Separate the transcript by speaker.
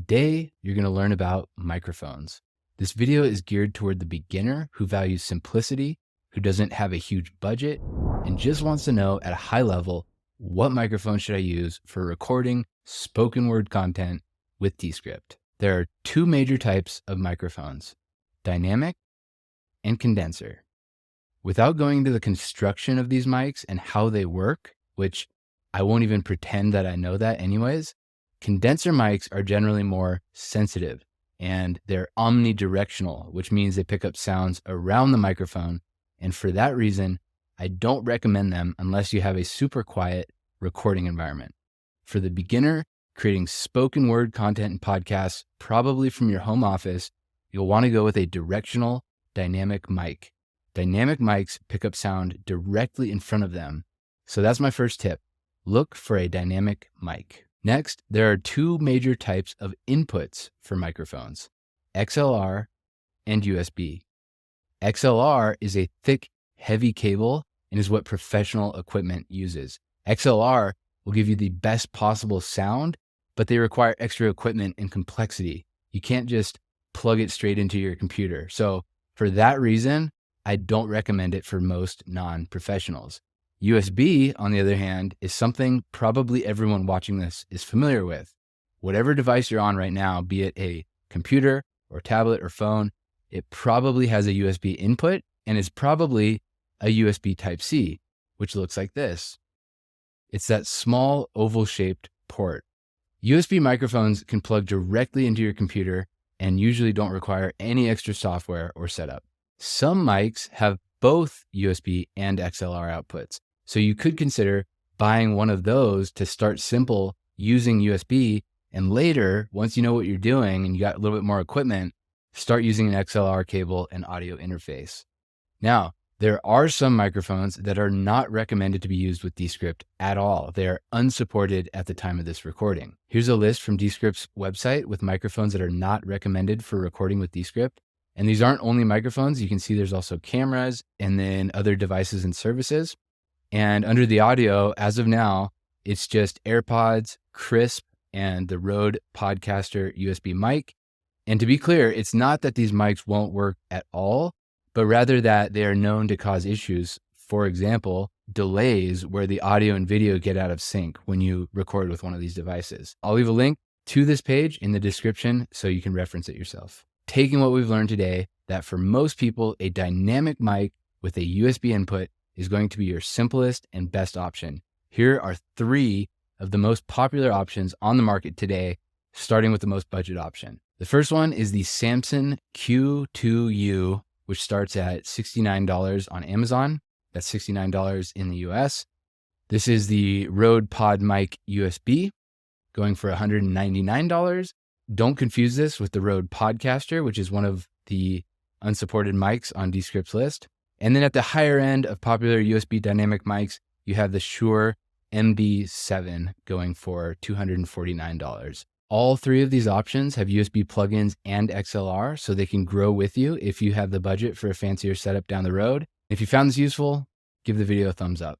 Speaker 1: Today, you're going to learn about microphones. This video is geared toward the beginner who values simplicity, who doesn't have a huge budget, and just wants to know at a high level, what microphone should I use for recording spoken word content with Descript? There are two major types of microphones, dynamic and condenser. Without going into the construction of these mics and how they work, which I won't even pretend that I know that anyways, condenser mics are generally more sensitive and they're omnidirectional, which means they pick up sounds around the microphone. And for that reason, I don't recommend them unless you have a super quiet recording environment. For the beginner creating spoken word content and podcasts, probably from your home office, you'll want to go with a directional dynamic mic. Dynamic mics pick up sound directly in front of them. So that's my first tip. Look for a dynamic mic. Next, there are two major types of inputs for microphones, XLR and USB. XLR is a thick, heavy cable and is what professional equipment uses. XLR will give you the best possible sound, but they require extra equipment and complexity. You can't just plug it straight into your computer. So for that reason, I don't recommend it for most non-professionals. USB, on the other hand, is something probably everyone watching this is familiar with. Whatever device you're on right now, be it a computer or tablet or phone, it probably has a USB input and is probably a USB Type-C, which looks like this. It's that small oval-shaped port. USB microphones can plug directly into your computer and usually don't require any extra software or setup. Some mics have both USB and XLR outputs. So you could consider buying one of those to start simple using USB, and later, once you know what you're doing and you got a little bit more equipment, start using an XLR cable and audio interface. Now, there are some microphones that are not recommended to be used with Descript at all. They are unsupported at the time of this recording. Here's a list from Descript's website with microphones that are not recommended for recording with Descript. And these aren't only microphones. You can see there's also cameras and then other devices and services. And under the audio, as of now, it's just AirPods, Crisp, and the Rode Podcaster USB mic. And to be clear, it's not that these mics won't work at all, but rather that they are known to cause issues. For example, delays where the audio and video get out of sync when you record with one of these devices. I'll leave a link to this page in the description so you can reference it yourself. Taking what we've learned today, that for most people, a dynamic mic with a USB input is going to be your simplest and best option. Here are three of the most popular options on the market today, starting with the most budget option. The first one is the Samson Q2U, which starts at $69 on Amazon. That's $69 in the US. This is the Rode PodMic USB, going for $199. Don't confuse this with the Rode Podcaster, which is one of the unsupported mics on Descript's list. And then at the higher end of popular USB dynamic mics, you have the Shure MB7 going for $249. All three of these options have USB plugins and XLR, so they can grow with you if you have the budget for a fancier setup down the road. If you found this useful, give the video a thumbs up.